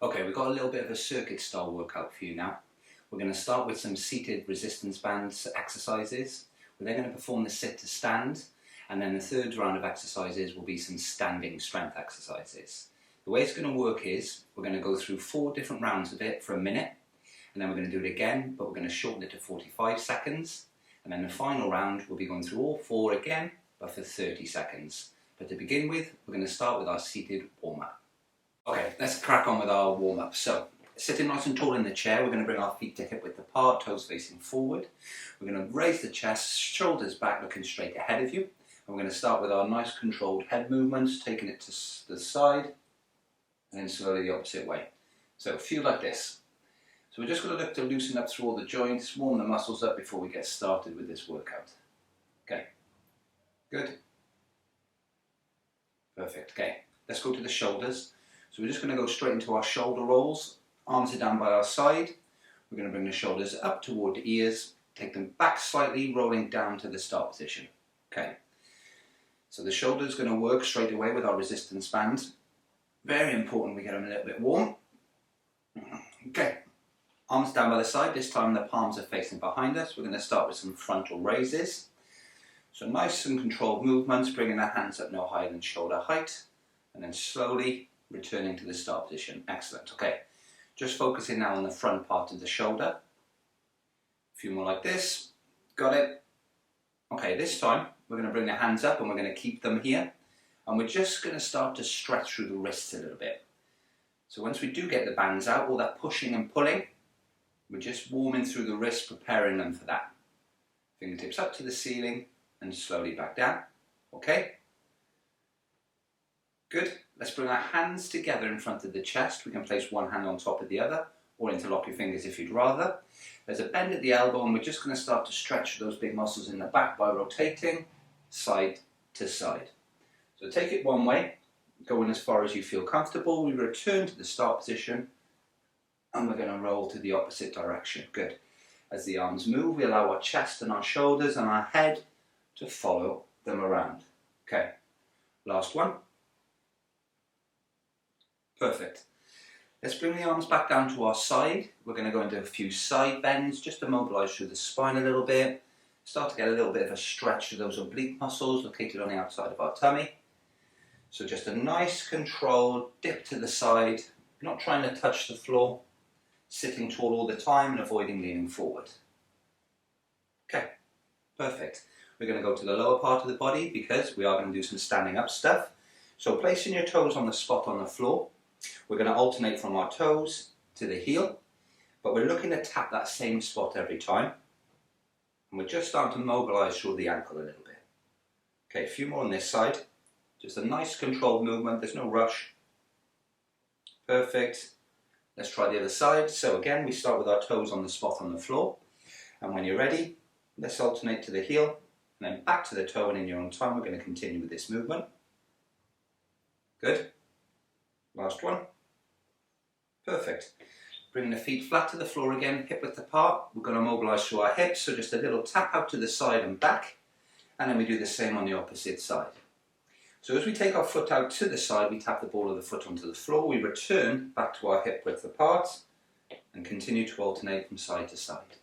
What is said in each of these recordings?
Okay, we've got a little bit of a circuit style workout for you now. We're going to start with some seated resistance bands exercises. We're then going to perform the sit to stand, and then the third round of exercises will be some standing strength exercises. The way it's going to work is we're going to go through 4 different rounds of it for a minute, and then we're going to do it again, but we're going to shorten it to 45 seconds. And then the final round we'll be going through all 4 again, but for 30 seconds. But to begin with, we're going to start with our seated warm-up. Okay, let's crack on with our warm-up. So, sitting nice and tall in the chair, we're going to bring our feet to hip width apart, toes facing forward. We're going to raise the chest, shoulders back, looking straight ahead of you. And we're going to start with our nice controlled head movements, taking it to the side, and then slowly the opposite way. So, feel like this. So we're just going to look to loosen up through all the joints, warm the muscles up before we get started with this workout. Okay, good. Perfect, okay. Let's go to the shoulders. So we're just going to go straight into our shoulder rolls. Arms are down by our side. We're going to bring the shoulders up toward the ears, take them back slightly, rolling down to the start position. Okay. So the shoulders going to work straight away with our resistance bands. Very important we get them a little bit warm. Okay. Arms down by the side. This time the palms are facing behind us. We're going to start with some frontal raises. So nice and controlled movements, bringing the hands up no higher than shoulder height, and then slowly returning to the start position. Excellent. Okay, just focusing now on the front part of the shoulder. A few more like this. Got it. Okay, this time we're going to bring the hands up and we're going to keep them here, and we're just going to start to stretch through the wrists a little bit. So once we do get the bands out, all that pushing and pulling, we're just warming through the wrists, preparing them for that. Fingertips up to the ceiling and slowly back down. Okay? Good. Let's bring our hands together in front of the chest. We can place one hand on top of the other, or interlock your fingers if you'd rather. There's a bend at the elbow, and we're just going to start to stretch those big muscles in the back by rotating side to side. So take it one way, going as far as you feel comfortable. We return to the start position, and we're going to roll to the opposite direction. Good. As the arms move, we allow our chest and our shoulders and our head to follow them around. Okay. Last one. Perfect. Let's bring the arms back down to our side. We're going to go into a few side bends just to mobilise through the spine a little bit. Start to get a little bit of a stretch to those oblique muscles located on the outside of our tummy. So just a nice controlled dip to the side, not trying to touch the floor, sitting tall all the time and avoiding leaning forward. Okay, perfect. We're going to go to the lower part of the body because we are going to do some standing up stuff. So placing your toes on the spot on the floor, we're going to alternate from our toes to the heel, but we're looking to tap that same spot every time. And we're just starting to mobilise through the ankle a little bit. Okay, a few more on this side. Just a nice controlled movement, there's no rush. Perfect. Let's try the other side. So again, we start with our toes on the spot on the floor. And when you're ready, let's alternate to the heel, and then back to the toe, and in your own time, we're going to continue with this movement. Good. Last one. Perfect. Bring the feet flat to the floor again, hip width apart. We're going to mobilise through our hips, so just a little tap out to the side and back, and then we do the same on the opposite side. So as we take our foot out to the side, we tap the ball of the foot onto the floor, we return back to our hip width apart, and continue to alternate from side to side.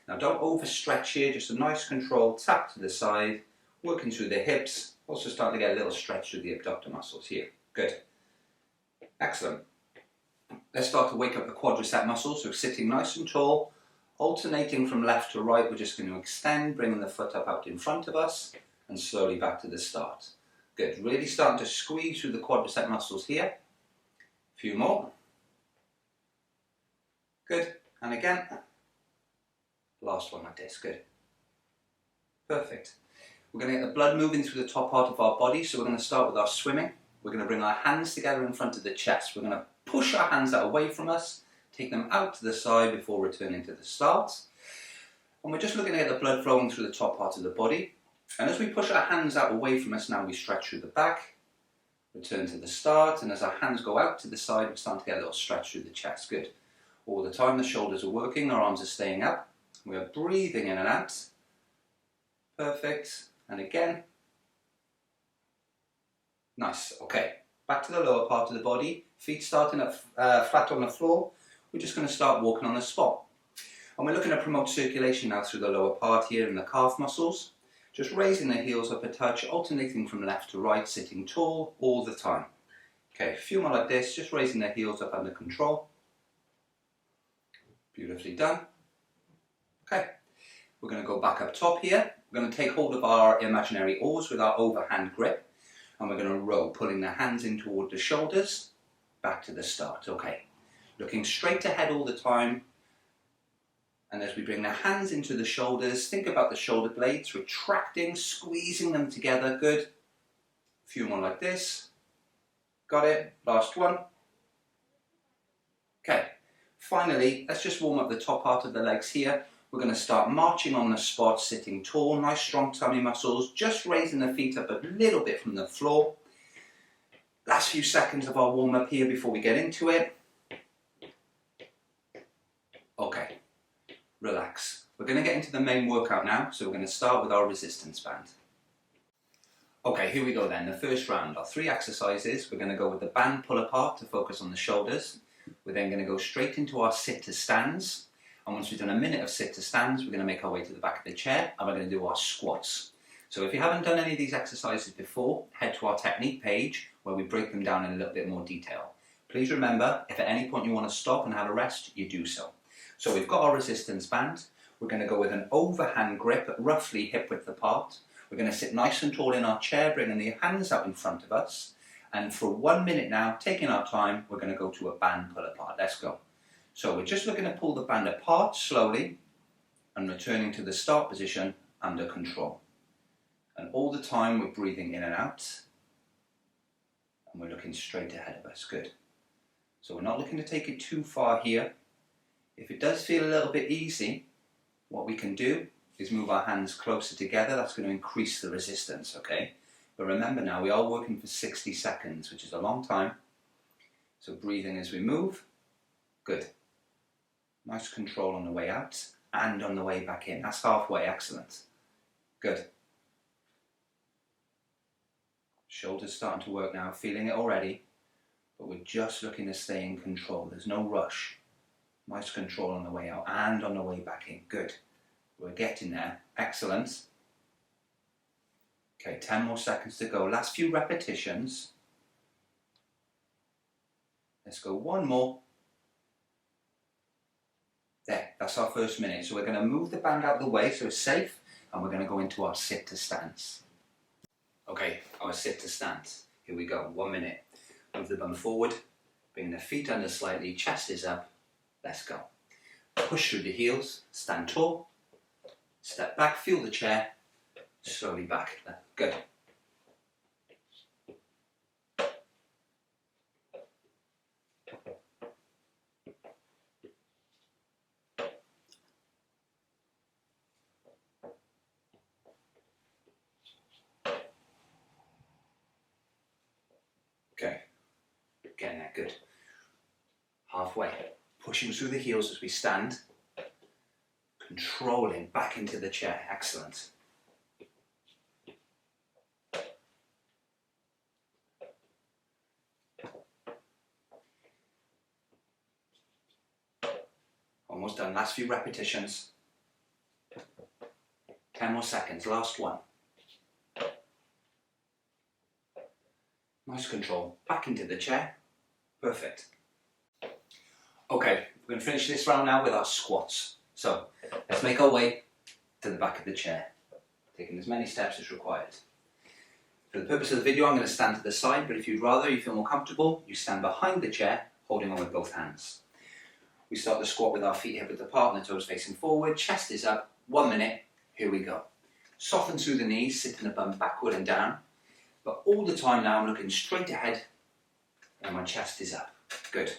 Now don't overstretch here, just a nice controlled tap to the side, working through the hips, also starting to get a little stretch through the abductor muscles here. Good. Excellent. Let's start to wake up the quadricep muscles, so sitting nice and tall, alternating from left to right, we're just going to extend, bringing the foot up out in front of us, and slowly back to the start. Good, really starting to squeeze through the quadricep muscles here. A few more. Good, and again. Last one like this, good. Perfect. We're going to get the blood moving through the top part of our body, so we're going to start with our swimming. We're going to bring our hands together in front of the chest. We're going to push our hands out away from us, take them out to the side before returning to the start. And we're just looking to get the blood flowing through the top part of the body. And as we push our hands out away from us now, we stretch through the back, return to the start, and as our hands go out to the side, we're starting to get a little stretch through the chest. Good. All the time the shoulders are working, our arms are staying up. We are breathing in and out. Perfect. And again. Nice. Okay. back to the lower part of the body, feet starting up flat on the floor. We're just going to start walking on the spot. And we're looking to promote circulation now through the lower part here in the calf muscles. Just raising the heels up a touch, alternating from left to right, sitting tall all the time. Okay, a few more like this, just raising the heels up under control. Beautifully done. Okay, we're going to go back up top here. We're going to take hold of our imaginary oars with our overhand grip. And we're going to row, pulling the hands in toward the shoulders, back to the start. Okay, looking straight ahead all the time. And as we bring the hands into the shoulders, think about the shoulder blades, retracting, squeezing them together. Good. A few more like this. Got it. Last one. Okay. Finally, let's just warm up the top part of the legs here. We're going to start marching on the spot, sitting tall, nice strong tummy muscles, just raising the feet up a little bit from the floor. Last few seconds of our warm up here before we get into it. Okay. Relax. We're going to get into the main workout now, so we're going to start with our resistance band. Okay, here we go then. The first round, our 3 exercises. We're going to go with the band pull apart to focus on the shoulders. We're then going to go straight into our sit to stands. And once we've done a minute of sit to stands, we're going to make our way to the back of the chair and we're going to do our squats. So if you haven't done any of these exercises before, head to our technique page where we break them down in a little bit more detail. Please remember, if at any point you want to stop and have a rest, you do so. So we've got our resistance band. We're going to go with an overhand grip at roughly hip width apart. We're going to sit nice and tall in our chair, bringing the hands out in front of us. And for 1 minute now, taking our time, we're going to go to a band pull apart. Let's go. So we're just looking to pull the band apart slowly and returning to the start position under control. And all the time we're breathing in and out. And we're looking straight ahead of us. Good. So we're not looking to take it too far here. If it does feel a little bit easy, what we can do is move our hands closer together. That's going to increase the resistance, okay? But remember now, we are working for 60 seconds, which is a long time. So breathing as we move. Good. Nice control on the way out and on the way back in. That's halfway, excellent. Good. Shoulders starting to work now, feeling it already. But we're just looking to stay in control. There's no rush. Nice control on the way out and on the way back in. Good. We're getting there. Excellent. Okay, 10 more seconds to go. Last few repetitions. Let's go one more. There, that's our first minute. So we're going to move the band out of the way so it's safe and we're going to go into our sit to stance. Okay, our sit to stance. Here we go. 1 minute. Move the bum forward. Bring the feet under slightly. Chest is up. Let's go. Push through the heels, stand tall, step back, feel the chair, slowly back. Good. Okay, getting there, good. Halfway. Pushing through the heels as we stand, controlling back into the chair. Excellent. Almost done. Last few repetitions. 10 more seconds. Last one. Nice control. Back into the chair. Perfect. Okay, we're going to finish this round now with our squats. So, let's make our way to the back of the chair, taking as many steps as required. For the purpose of the video, I'm going to stand to the side, but if you'd rather, you feel more comfortable, you stand behind the chair, holding on with both hands. We start the squat with our feet hip width apart and the toes facing forward, chest is up, 1 minute, here we go. Soften through the knees, sitting the bum backward and down, but all the time now I'm looking straight ahead and my chest is up. Good.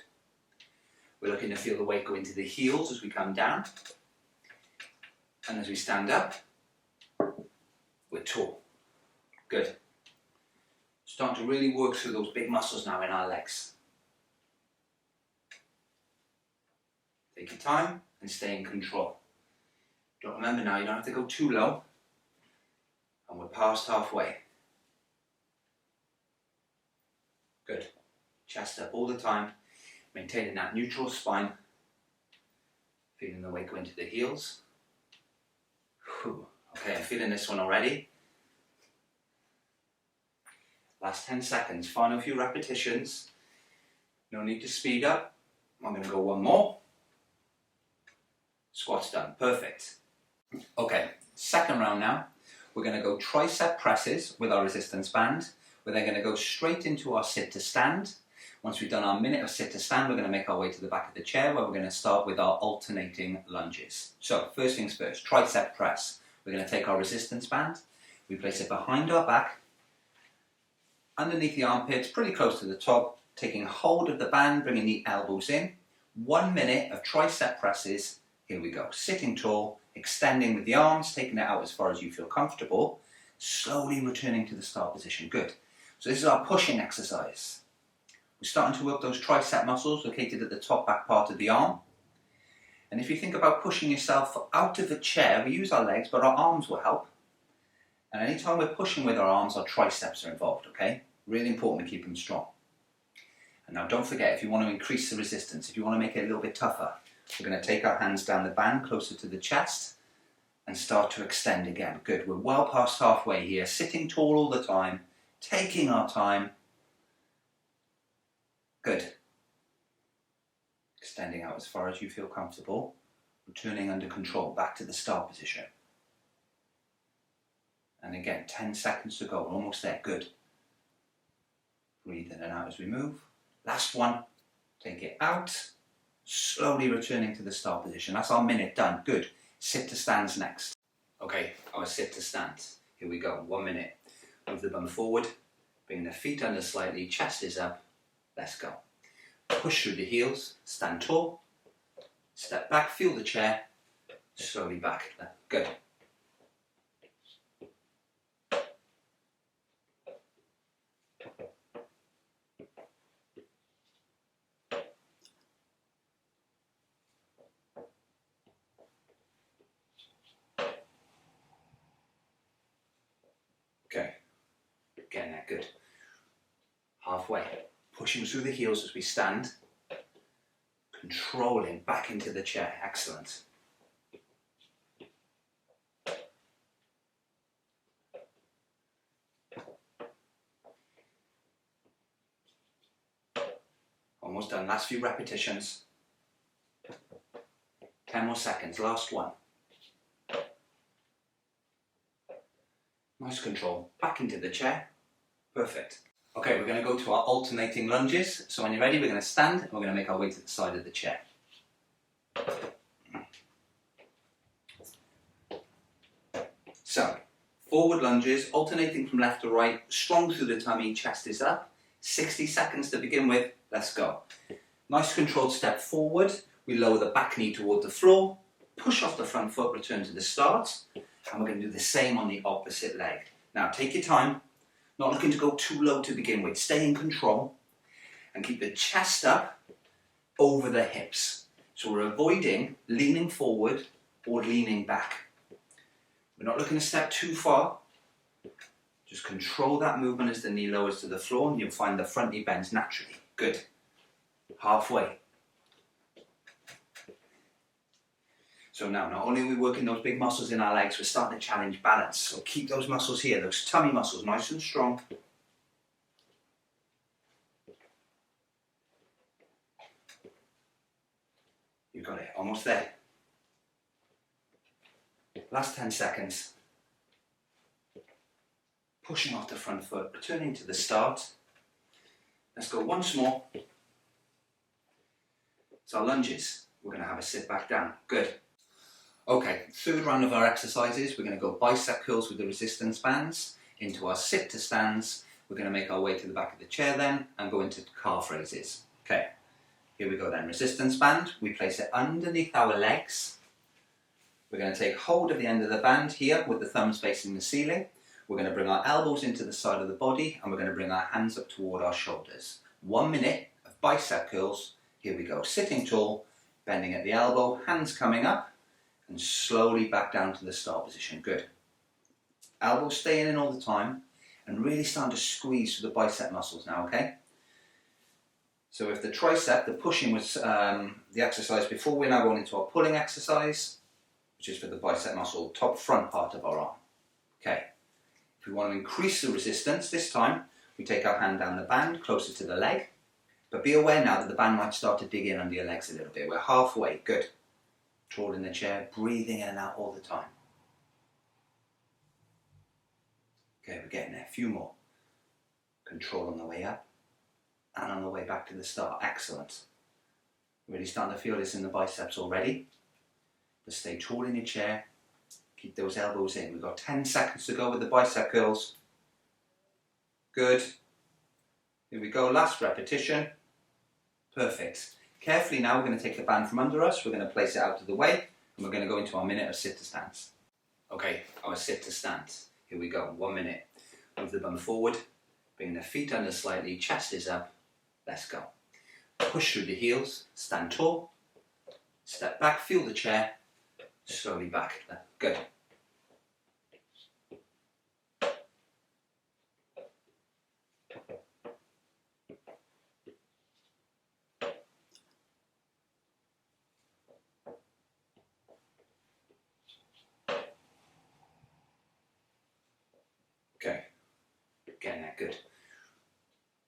We're looking to feel the weight go into the heels as we come down. And as we stand up, we're tall. Good. Starting to really work through those big muscles now in our legs. Take your time and stay in control. Don't remember now, you don't have to go too low. And we're past halfway. Good. Chest up all the time, maintaining that neutral spine. Feeling the weight go into the heels. Whew. Okay, I'm feeling this one already. Last 10 seconds, final few repetitions. No need to speed up. I'm going to go one more. Squats done, perfect. Okay, second round now. We're going to go tricep presses with our resistance band. We're then going to go straight into our sit to stand. Once we've done our minute of sit to stand, we're going to make our way to the back of the chair where we're going to start with our alternating lunges. So first things first, tricep press. We're going to take our resistance band, we place it behind our back, underneath the armpits, pretty close to the top, taking hold of the band, bringing the elbows in. 1 minute of tricep presses. Here we go. Sitting tall, extending with the arms, taking it out as far as you feel comfortable, slowly returning to the start position. Good. So this is our pushing exercise. We're starting to work those tricep muscles located at the top back part of the arm. And if you think about pushing yourself out of the chair, we use our legs, but our arms will help. And anytime we're pushing with our arms, our triceps are involved, okay? Really important to keep them strong. And now don't forget, if you want to increase the resistance, if you want to make it a little bit tougher, we're going to take our hands down the band closer to the chest and start to extend again. Good, we're well past halfway here, sitting tall all the time, taking our time. Good. Extending out as far as you feel comfortable, returning under control, back to the start position. And again, 10 seconds to go, we're almost there, good. Breathe in and out as we move. Last one, take it out, slowly returning to the start position. That's our minute done, good. Sit to stands next. Okay, our sit to stand. Here we go, 1 minute. Move the bum forward, bring the feet under slightly, chest is up. Let's go. Push through the heels, stand tall, step back, feel the chair, slowly back. Good. Okay, getting that good. Halfway. Pushing through the heels as we stand, controlling back into the chair. Excellent. Almost done. Last few repetitions. 10 more seconds. Last one. Nice control. Back into the chair. Perfect. Okay, we're going to go to our alternating lunges. So when you're ready, we're going to stand and we're going to make our way to the side of the chair. So, forward lunges, alternating from left to right, strong through the tummy, chest is up. 60 seconds to begin with. Let's go. Nice controlled step forward. We lower the back knee toward the floor, push off the front foot, return to the start. And we're going to do the same on the opposite leg. Now, take your time. Not looking to go too low to begin with. Stay in control and keep the chest up over the hips. So we're avoiding leaning forward or leaning back. We're not looking to step too far. Just control that movement as the knee lowers to the floor and you'll find the front knee bends naturally. Good. Halfway. So now, not only are we working those big muscles in our legs, we're starting to challenge balance. So keep those muscles here, those tummy muscles nice and strong. You've got it, almost there. Last 10 seconds. Pushing off the front foot, returning to the start. Let's go once more. It's our lunges. We're going to have a sit back down. Good. Okay, third round of our exercises, we're going to go bicep curls with the resistance bands into our sit to stands. We're going to make our way to the back of the chair then and go into calf raises. Okay, here we go then. Resistance band, we place it underneath our legs. We're going to take hold of the end of the band here with the thumbs facing the ceiling. We're going to bring our elbows into the side of the body and we're going to bring our hands up toward our shoulders. 1 minute of bicep curls. Here we go. Sitting tall, bending at the elbow, hands coming up. And slowly back down to the start position. Good. Elbows staying in all the time and really starting to squeeze through the bicep muscles now, okay? So if the tricep, the pushing was the exercise before, we're now going into our pulling exercise, which is for the bicep muscle, top front part of our arm. Okay. If we want to increase the resistance, this time we take our hand down the band closer to the leg, but be aware now that the band might start to dig in under your legs a little bit. We're halfway, good. Tall in the chair, breathing in and out all the time. Okay, we're getting there, a few more. Control on the way up and on the way back to the start, excellent. Really starting to feel this in the biceps already. But stay tall in your chair, keep those elbows in. We've got 10 seconds to go with the bicep curls. Good. Here we go, last repetition. Perfect. Carefully now, we're going to take the band from under us, we're going to place it out of the way, and we're going to go into our minute of sit to stands. Okay, our sit to stands. Here we go, 1 minute. Move the bum forward, bring the feet under slightly, chest is up. Let's go. Push through the heels, stand tall, step back, feel the chair, slowly back. Good. Okay, getting that, good.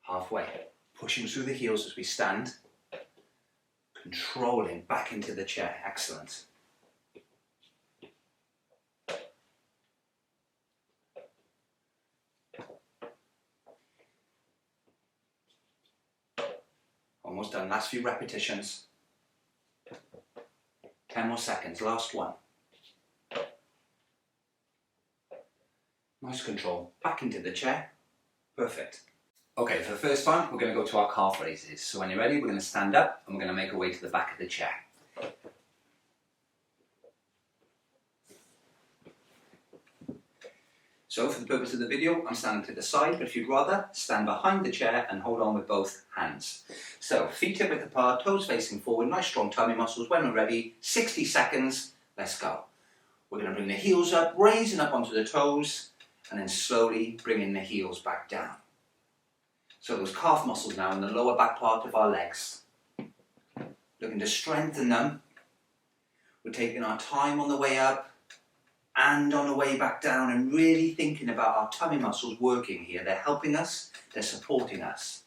Halfway, pushing through the heels as we stand, controlling back into the chair, excellent. Almost done, last few repetitions. 10 more seconds, last one. Nice control, back into the chair, perfect. Okay, for the first time, we're going to go to our calf raises. So when you're ready, we're going to stand up and we're going to make our way to the back of the chair. So for the purpose of the video, I'm standing to the side, but if you'd rather, stand behind the chair and hold on with both hands. So feet hip width apart, toes facing forward, nice strong tummy muscles. When we're ready, 60 seconds, let's go. We're going to bring the heels up, raising up onto the toes, and then slowly bringing the heels back down. So those calf muscles now in the lower back part of our legs. Looking to strengthen them. We're taking our time on the way up and on the way back down and really thinking about our tummy muscles working here. They're helping us, they're supporting us.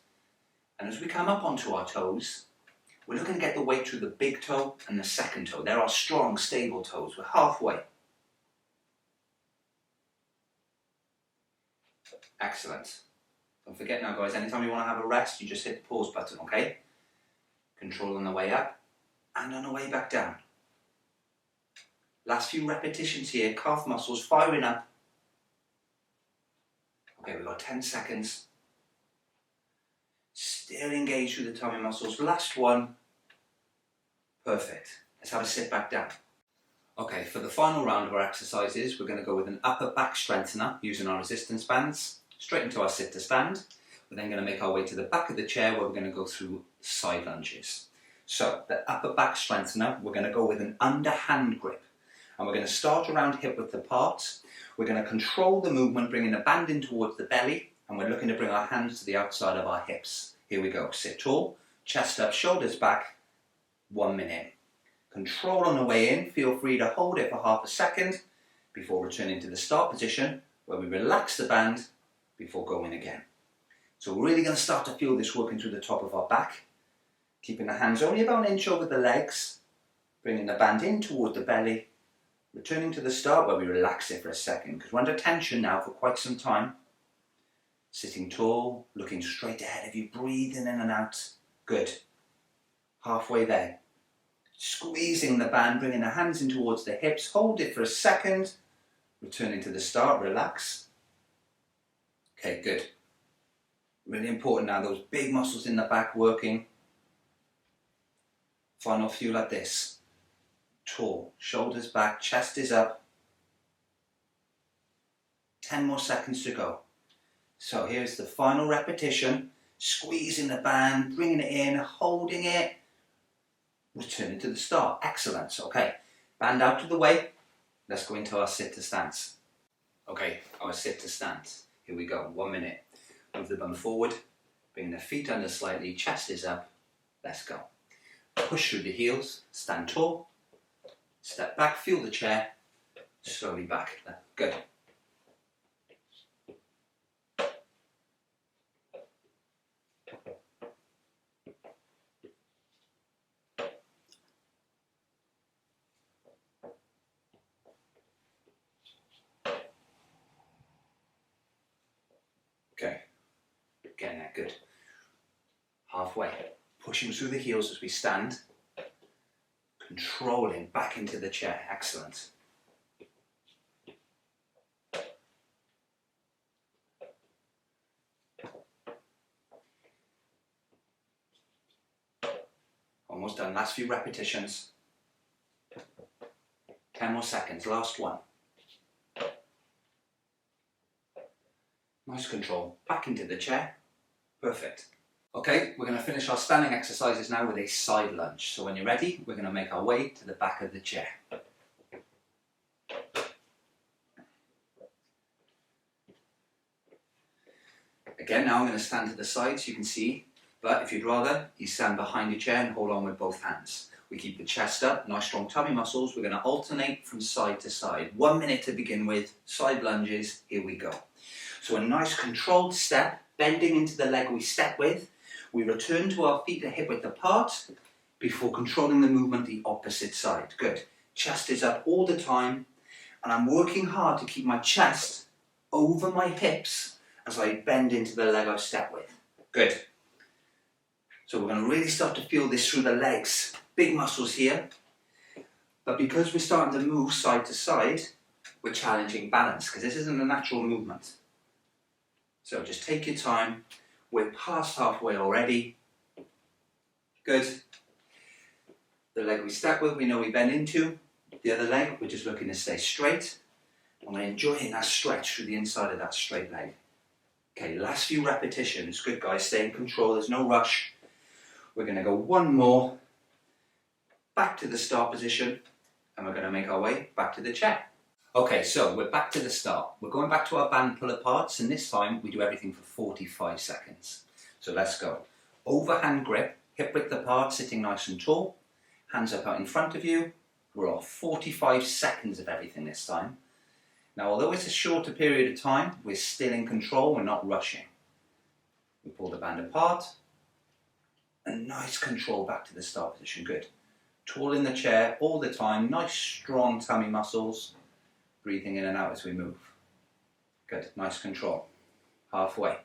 And as we come up onto our toes, we're looking to get the weight through the big toe and the second toe. They're our strong, stable toes. We're halfway. Excellent. Don't forget now, guys, anytime you want to have a rest, you just hit the pause button, okay? Control on the way up and on the way back down. Last few repetitions here, calf muscles firing up. Okay, we've got 10 seconds. Still engaged through the tummy muscles. Last one. Perfect. Let's have a sit back down. Okay, for the final round of our exercises, we're going to go with an upper back strengthener using our resistance bands. Straight into our sit to stand. We're then going to make our way to the back of the chair where we're going to go through side lunges. So the upper back strengthener, we're going to go with an underhand grip. And we're going to start around hip width apart. We're going to control the movement, bringing the band in towards the belly, and we're looking to bring our hands to the outside of our hips. Here we go. Sit tall, chest up, shoulders back. 1 minute. Control on the way in. Feel free to hold it for half a second before returning to the start position, where we relax the band before going again. So we're really going to start to feel this working through the top of our back, keeping the hands only about an inch over the legs, bringing the band in toward the belly, returning to the start where we relax it for a second, because we're under tension now for quite some time. Sitting tall, looking straight ahead of you, breathing in and out. Good. Halfway there. Squeezing the band, bringing the hands in towards the hips, hold it for a second, returning to the start, relax. Okay, good. Really important now, those big muscles in the back working. Final few like this. Tall, shoulders back, chest is up. 10 more seconds to go. So here's the final repetition. Squeezing the band, bringing it in, holding it. Returning to the start. Excellent. Okay, band out of the way. Let's go into our sit to stance. Okay, our sit to stance. Here we go, 1 minute. Move the bum forward, Bring the feet under slightly, chest is up, let's go. Push through the heels, stand tall, step back, feel the chair, slowly back, good. Okay, getting that good. Halfway, pushing through the heels as we stand, controlling back into the chair, excellent. Almost done, last few repetitions. 10 more seconds, last one. Nice control, back into the chair, perfect. Okay, we're going to finish our standing exercises now with a side lunge. So when you're ready, we're going to make our way to the back of the chair. Again, now I'm going to stand to the side so you can see, but if you'd rather, you stand behind your chair and hold on with both hands. We keep the chest up, nice strong tummy muscles. We're going to alternate from side to side. 1 minute to begin with, side lunges, here we go. So a nice controlled step, bending into the leg we step with. We return to our feet a hip width apart before controlling the movement the opposite side. Good. Chest is up all the time, and I'm working hard to keep my chest over my hips as I bend into the leg I step with. Good. So we're going to really start to feel this through the legs. Big muscles here. But because we're starting to move side to side, we're challenging balance, because this isn't a natural movement. So just take your time. We're past halfway already. Good. The leg we step with, we know we bend into. The other leg, we're just looking to stay straight. And we're enjoying that stretch through the inside of that straight leg. Okay, last few repetitions. Good guys, stay in control, there's no rush. We're going to go one more. Back to the start position. And we're going to make our way back to the chair. Okay, so we're back to the start. We're going back to our band pull aparts, and this time we do everything for 45 seconds. So let's go. Overhand grip, hip width apart, sitting nice and tall. Hands up out in front of you. We're off 45 seconds of everything this time. Now, although it's a shorter period of time, we're still in control, we're not rushing. We pull the band apart. And nice control back to the start position, good. Tall in the chair all the time, nice strong tummy muscles. Breathing in and out as we move. Good, nice control. Halfway.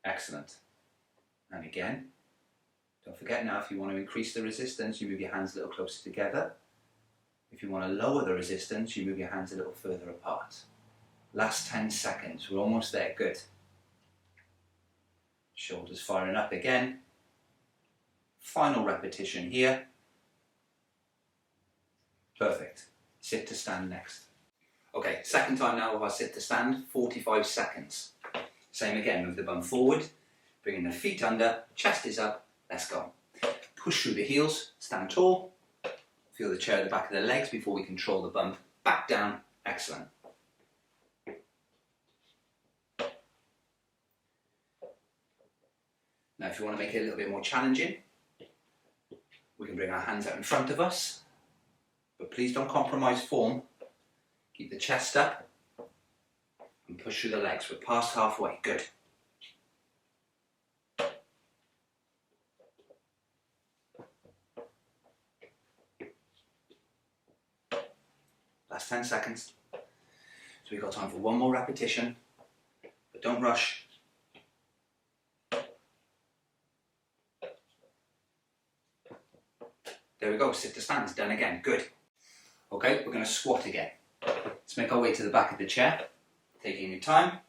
Excellent. And again, don't forget now, if you want to increase the resistance, you move your hands a little closer together. If you want to lower the resistance, you move your hands a little further apart. Last 10 seconds, we're almost there, good. Shoulders firing up again. Final repetition here. Perfect. Sit to stand next. Okay, second time now of our sit to stand, 45 seconds. Same again, move the bum forward, bringing the feet under, chest is up, let's go. Push through the heels, stand tall, feel the chair at the back of the legs before we control the bum back down, excellent. Now if you want to make it a little bit more challenging, we can bring our hands out in front of us. But please don't compromise form. Keep the chest up and push through the legs. We're past halfway. Good. Last 10 seconds. So we've got time for one more repetition, but don't rush. There we go, sit to stand, done again, good. Okay, we're going to squat again. Let's make our way to the back of the chair, taking your time.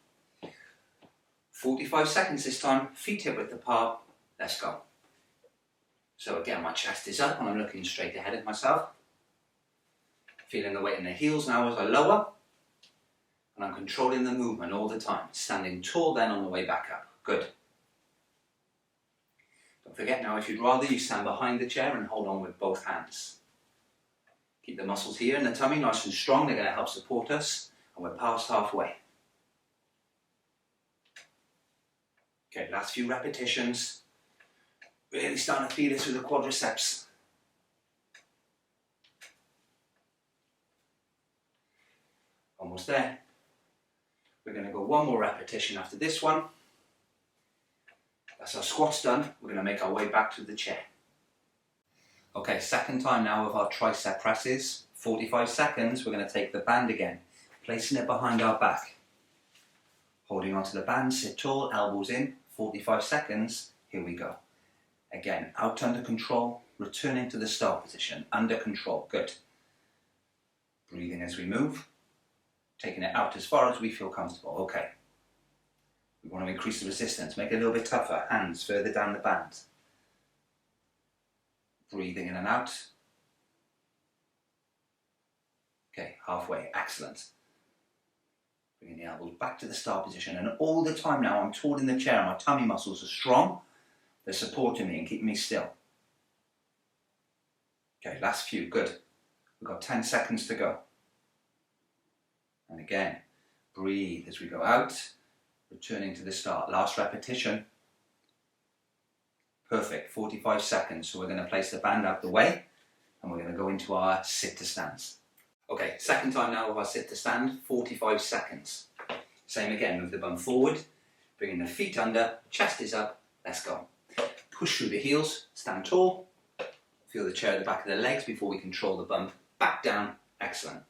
45 seconds this time, feet hip width apart, let's go. So again, my chest is up and I'm looking straight ahead of myself. Feeling the weight in the heels now as I lower. And I'm controlling the movement all the time. Standing tall then on the way back up, good. Don't forget now, if you'd rather, you stand behind the chair and hold on with both hands. Keep the muscles here in the tummy nice and strong, they're going to help support us, and we're past halfway. Okay, last few repetitions. Really starting to feel this with the quadriceps. Almost there. We're going to go one more repetition after this one. That's our squats done. We're going to make our way back to the chair. Okay, second time now of our tricep presses. 45 seconds, we're going to take the band again, placing it behind our back. Holding onto the band, sit tall, elbows in, 45 seconds, here we go. Again, out under control, returning to the start position, under control, good. Breathing as we move, taking it out as far as we feel comfortable, okay. We want to increase the resistance, make it a little bit tougher, hands further down the band. Breathing in and out. Okay, halfway, excellent. Bringing the elbows back to the start position, and all the time now I'm tall in the chair, my tummy muscles are strong, they're supporting me and keeping me still. Okay, last few, good. We've got 10 seconds to go. And again, breathe as we go out, returning to the start. Last repetition. Perfect, 45 seconds. So we're going to place the band out the way and we're going to go into our sit to stands. Okay, second time now of our sit to stand, 45 seconds. Same again, move the bum forward, bringing the feet under, chest is up, let's go. Push through the heels, stand tall, feel the chair at the back of the legs before we control the bump, back down, excellent.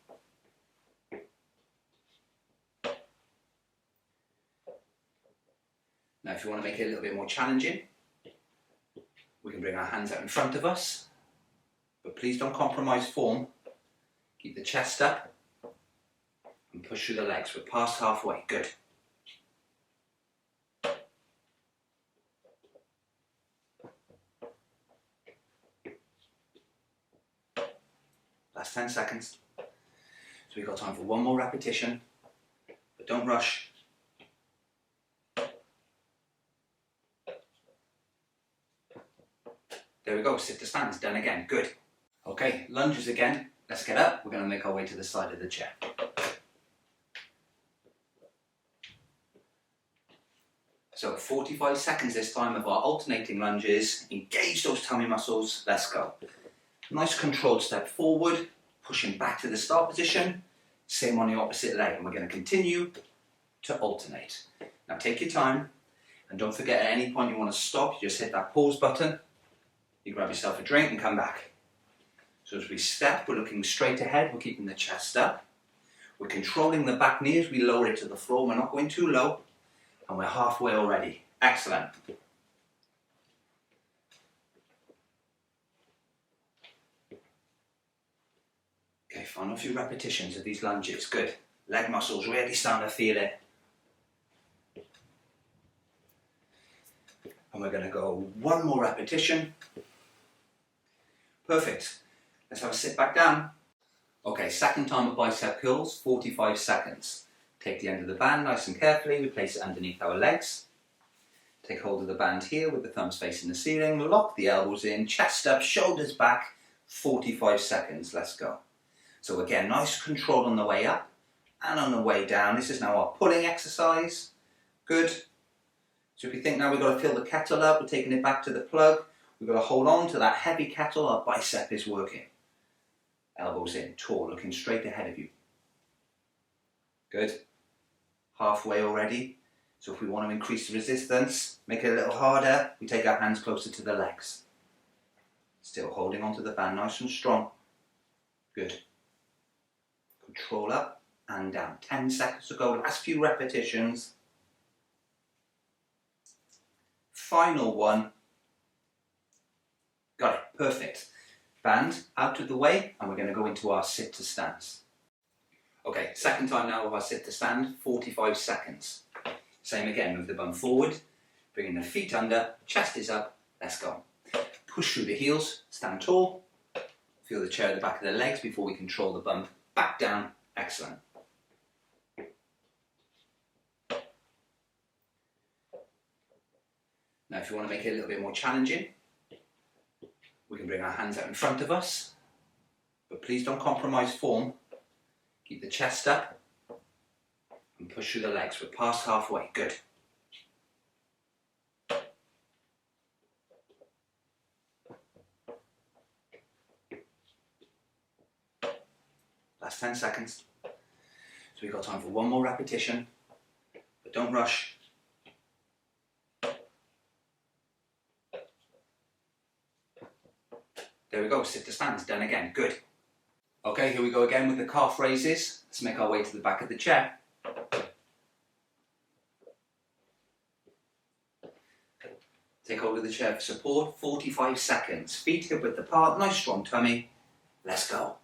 Now if you want to make it a little bit more challenging, we can bring our hands out in front of us, but please don't compromise form. Keep the chest up and push through the legs. We're past halfway, good. Last 10 seconds. So we've got time for one more repetition, but don't rush. There we go, sit to stands, done again, good. Okay, lunges again. Let's get up, we're going to make our way to the side of the chair. So 45 seconds this time of our alternating lunges. Engage those tummy muscles, let's go. Nice controlled step forward, pushing back to the start position. Same on the opposite leg, and we're going to continue to alternate. Now take your time, and don't forget at any point you want to stop, you just hit that pause button. You grab yourself a drink and come back. So as we step, we're looking straight ahead, we're keeping the chest up. We're controlling the back knee as we lower it to the floor, we're not going too low. And we're halfway already. Excellent. Okay, final few repetitions of these lunges, good. Leg muscles really starting to feel it. And we're going to go one more repetition. Perfect. Let's have a sit back down. Okay, second time of bicep curls, 45 seconds. Take the end of the band nice and carefully, we place it underneath our legs. Take hold of the band here with the thumbs facing the ceiling, lock the elbows in, chest up, shoulders back, 45 seconds, let's go. So again, nice control on the way up and on the way down. This is now our pulling exercise. Good. So if you think now we've got to fill the kettle up, we're taking it back to the plug. We've got to hold on to that heavy kettle, our bicep is working. Elbows in, tall, looking straight ahead of you. Good. Halfway already. So if we want to increase the resistance, make it a little harder, we take our hands closer to the legs. Still holding onto the band nice and strong. Good. Control up and down. 10 seconds to go, last few repetitions. Final one. Got it, perfect. Band out of the way and we're going to go into our sit to stands. Okay, second time now of our sit to stand, 45 seconds. Same again, move the bum forward, bringing the feet under, chest is up, let's go. Push through the heels, stand tall, feel the chair at the back of the legs before we control the bump, back down, excellent. Now if you want to make it a little bit more challenging, we can bring our hands out in front of us, but please don't compromise form. Keep the chest up and push through the legs. We're past halfway, good. Last 10 seconds. So we've got time for one more repetition, but don't rush. There we go, sit to stands, done again, good. Okay, here we go again with the calf raises. Let's make our way to the back of the chair. Take hold of the chair for support, 45 seconds. Feet hip width apart, nice strong tummy. Let's go.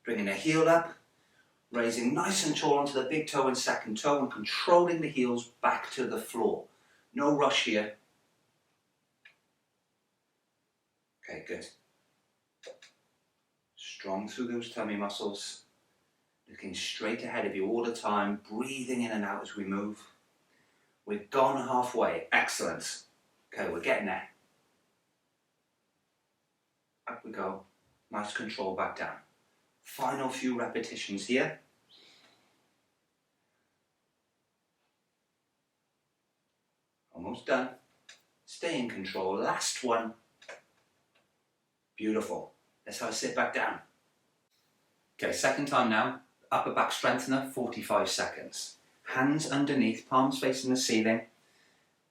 Bringing the heel up, raising nice and tall onto the big toe and second toe and controlling the heels back to the floor. No rush here. Okay, good. Strong through those tummy muscles. Looking straight ahead of you all the time, breathing in and out as we move. We've gone halfway, excellent. Okay, we're getting there. Up we go. Nice control back down. Final few repetitions here. Almost done. Stay in control. Last one. Beautiful. Let's have a sit back down. Okay, second time now. Upper back strengthener, 45 seconds. Hands underneath, palms facing the ceiling.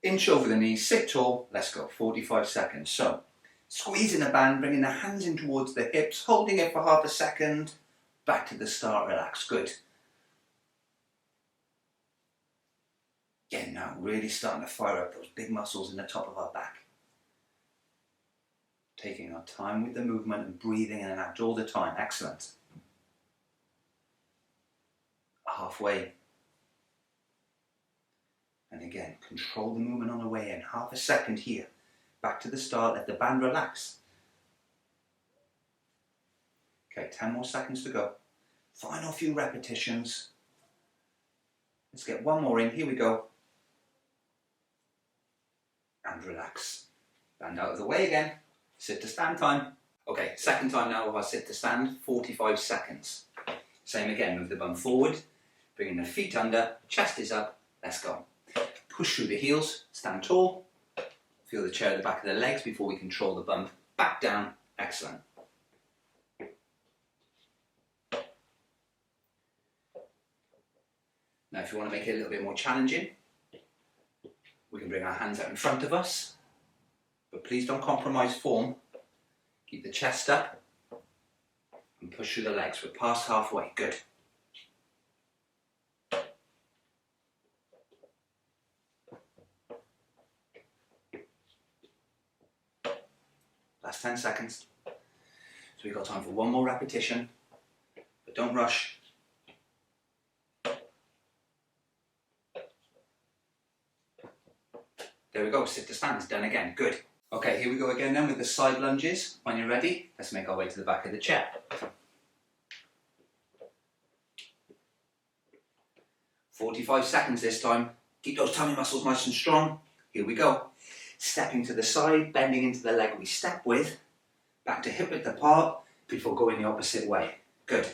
Inch over the knees, sit tall. Let's go, 45 seconds. So, squeezing the band, bringing the hands in towards the hips, holding it for half a second. Back to the start, relax, good. Again now, really starting to fire up those big muscles in the top of our back. Taking our time with the movement and breathing in and out all the time, excellent. Halfway. And again, control the movement on the way in. Half a second here. Back to the start, let the band relax. Okay, 10 more seconds to go. Final few repetitions. Let's get one more in, here we go. And relax. Band out of the way again. Sit to stand time. Okay, second time now of our sit to stand, 45 seconds. Same again, move the bum forward, bringing the feet under, chest is up, let's go. Push through the heels, stand tall, feel the chair at the back of the legs before we control the bum back down, excellent. Now if you want to make it a little bit more challenging, we can bring our hands out in front of us, but please don't compromise form. Keep the chest up and push through the legs. We're past halfway, good. Last 10 seconds. So we've got time for one more repetition, but don't rush. There we go, sit to stands, done again, good. Okay, here we go again then with the side lunges. When you're ready, let's make our way to the back of the chair. 45 seconds this time. Keep those tummy muscles nice and strong. Here we go. Stepping to the side, bending into the leg we step with. Back to hip width apart before going the opposite way. Good.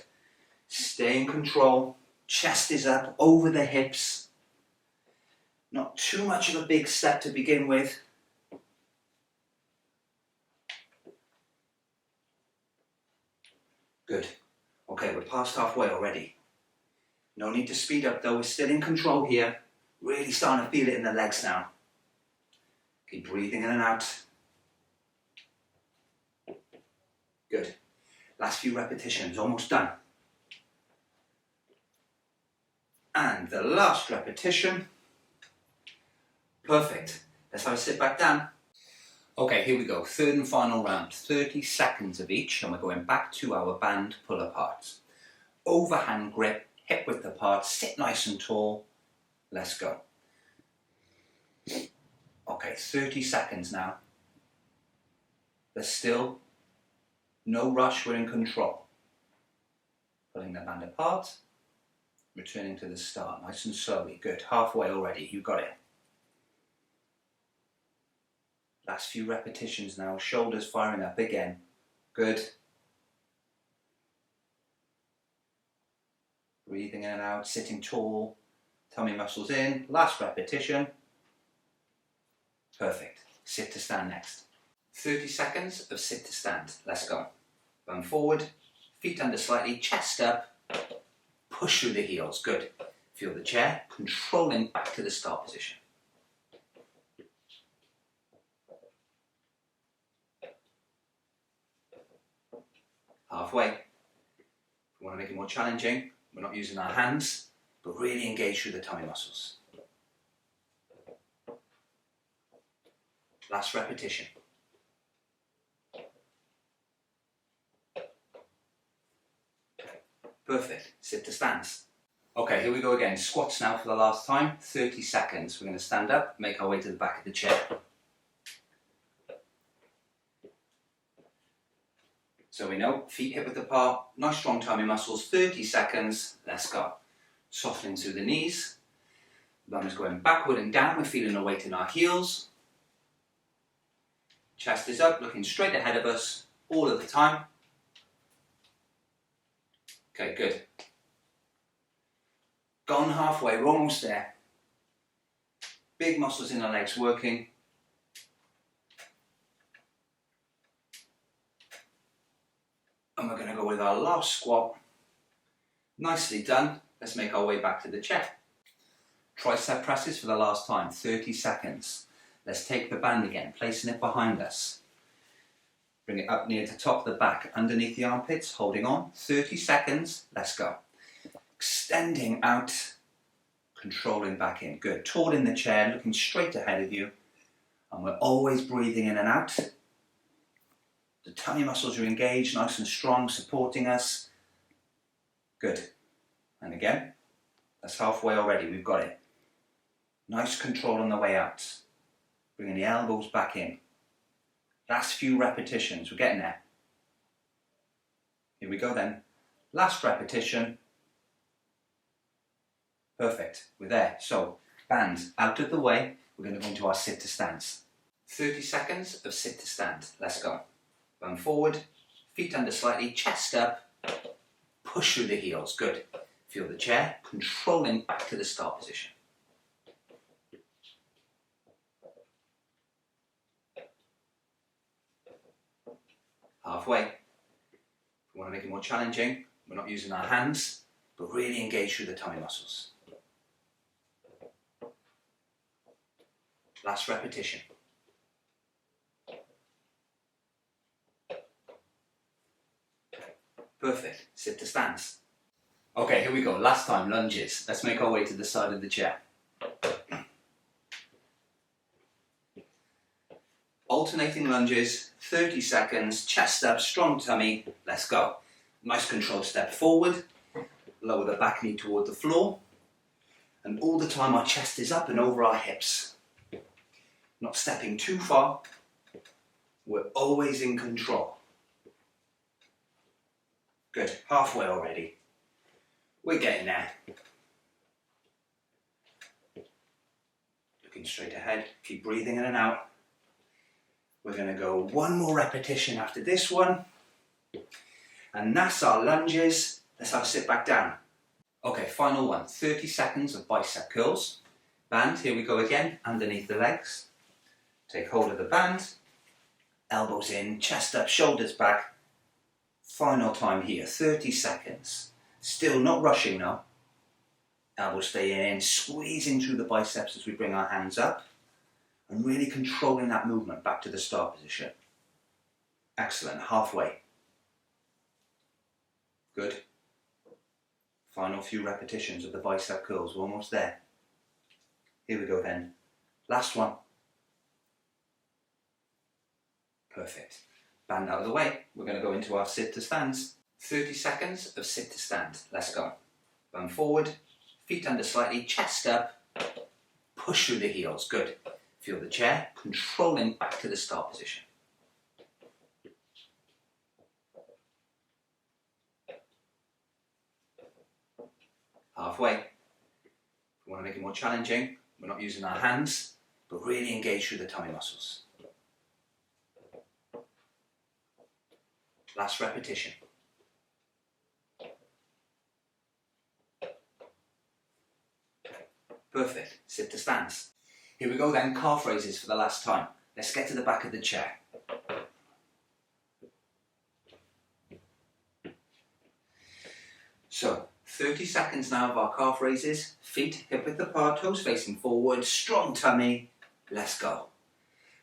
Stay in control. Chest is up, over the hips. Not too much of a big step to begin with. Good. Okay, we're past halfway already. No need to speed up though, we're still in control here. Really starting to feel it in the legs now. Keep breathing in and out. Good. Last few repetitions, almost done. And the last repetition. Perfect. Let's have a sit back down. Okay, here we go. Third and final round. 30 seconds of each, and we're going back to our band pull apart. Overhand grip, hip width apart, sit nice and tall. Let's go. Okay, 30 seconds now. There's still no rush, we're in control. Pulling the band apart, returning to the start, nice and slowly. Good, halfway already, you got it. Last few repetitions now, shoulders firing up again. Good. Breathing in and out, sitting tall, tummy muscles in. Last repetition. Perfect. Sit to stand next. 30 seconds of sit to stand. Let's go. Bum forward, feet under slightly, chest up, push through the heels. Good. Feel the chair, controlling back to the start position. Halfway. If we want to make it more challenging, we're not using our hands, but really engage through the tummy muscles. Last repetition. Perfect. Sit to stands. Okay, here we go again. Squats now for the last time. 30 seconds. We're going to stand up, make our way to the back of the chair. So we know, feet hip width apart, nice strong tummy muscles, 30 seconds, let's go. Softening through the knees, the bum is going backward and down, we're feeling the weight in our heels. Chest is up, looking straight ahead of us, all of the time. Okay, good. Gone halfway, we're almost there. Big muscles in the legs working. And we're going to go with our last squat. Nicely done. Let's make our way back to the chair. Tricep presses for the last time, 30 seconds. Let's take the band again, placing it behind us. Bring it up near the top of the back, underneath the armpits, holding on. 30 seconds, let's go. Extending out, controlling back in. Good. Tall in the chair, looking straight ahead of you. And we're always breathing in and out. The tummy muscles are engaged, nice and strong, supporting us. Good. And again, that's halfway already, we've got it. Nice control on the way out. Bringing the elbows back in. Last few repetitions, we're getting there. Here we go then. Last repetition. Perfect, we're there. So, bands out of the way, we're going to go into our sit to stands. 30 seconds of sit to stand, let's go. Bum forward, feet under slightly, chest up, push through the heels, good. Feel the chair, controlling back to the start position. Halfway. If we want to make it more challenging, we're not using our hands, but really engage through the tummy muscles. Last repetition. Perfect. Sit to stands. Okay, here we go. Last time, lunges. Let's make our way to the side of the chair. Alternating lunges, 30 seconds, chest up, strong tummy. Let's go. Nice controlled step forward. Lower the back knee toward the floor. And all the time our chest is up and over our hips. Not stepping too far. We're always in control. Good, halfway already. We're getting there. Looking straight ahead, keep breathing in and out. We're going to go one more repetition after this one. And that's our lunges. Let's have a sit back down. Okay, final one, 30 seconds of bicep curls. Band, here we go again, underneath the legs. Take hold of the band, elbows in, chest up, shoulders back. Final time here, 30 seconds. Still not rushing now. Elbows staying in, squeezing through the biceps as we bring our hands up. And really controlling that movement back to the start position. Excellent, halfway. Good. Final few repetitions of the bicep curls, we're almost there. Here we go then. Last one. Perfect. Band out of the way, we're going to go into our sit to stands. 30 seconds of sit to stand. Let's go. Bum forward, feet under slightly, chest up, push through the heels. Good. Feel the chair, controlling back to the start position. Halfway. If we want to make it more challenging, we're not using our hands, but really engage through the tummy muscles. Last repetition. Perfect. Sit to stands. Here we go then, calf raises for the last time. Let's get to the back of the chair. So 30 seconds now of our calf raises, feet hip width apart, toes facing forward, strong tummy, let's go.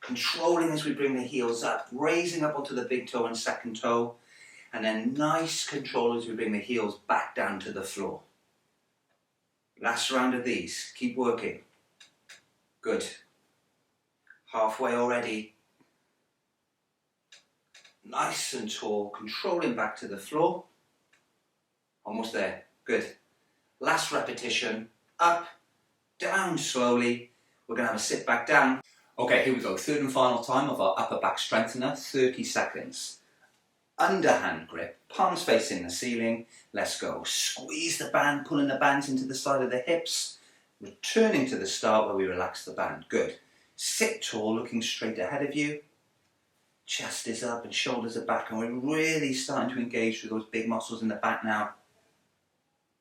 Controlling as we bring the heels up, raising up onto the big toe and second toe, and then nice control as we bring the heels back down to the floor. Last round of these, keep working. Good. Halfway already. Nice and tall, controlling back to the floor. Almost there, good. Last repetition, up, down slowly. We're gonna have a sit back down. Okay, here we go, third and final time of our upper back strengthener, 30 seconds. Underhand grip, palms facing the ceiling, let's go. Squeeze the band, pulling the bands into the side of the hips, returning to the start where we relax the band, good. Sit tall, looking straight ahead of you. Chest is up and shoulders are back, and we're really starting to engage with those big muscles in the back now.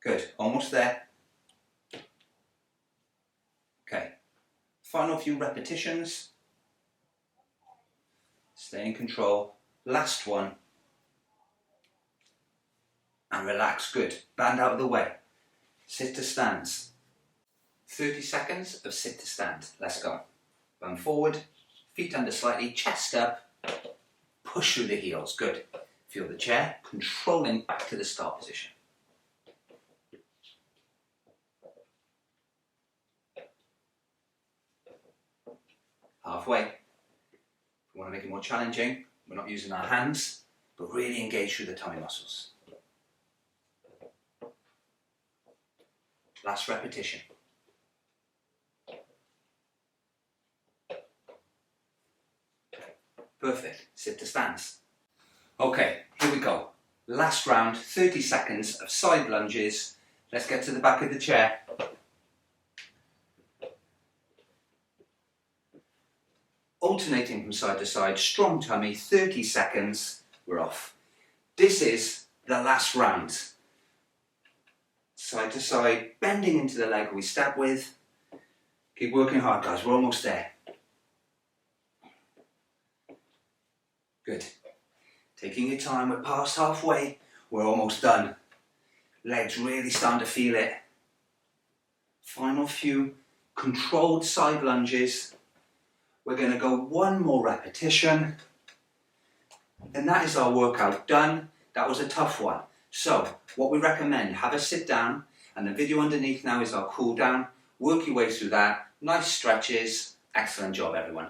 Good, almost there. Okay, final few repetitions. Stay in control. Last one. And relax, good. Band out of the way. Sit to stands. 30 seconds of sit to stand. Let's go. Bend forward, feet under slightly, chest up. Push through the heels, good. Feel the chair, controlling back to the start position. Halfway. If we want to make it more challenging, we're not using our hands, but really engage through the tummy muscles. Last repetition. Perfect, sit to stands. Okay, here we go. Last round, 30 seconds of side lunges. Let's get to the back of the chair. Alternating from side to side, strong tummy, 30 seconds, we're off. This is the last round. Side to side, bending into the leg we start with. Keep working hard, guys, we're almost there. Good. Taking your time, we're past halfway, we're almost done. Legs really starting to feel it. Final few controlled side lunges. We're going to go one more repetition. And that is our workout done. That was a tough one. So, what we recommend, have a sit down, and the video underneath now is our cool down. Work your way through that. Nice stretches. Excellent job, everyone.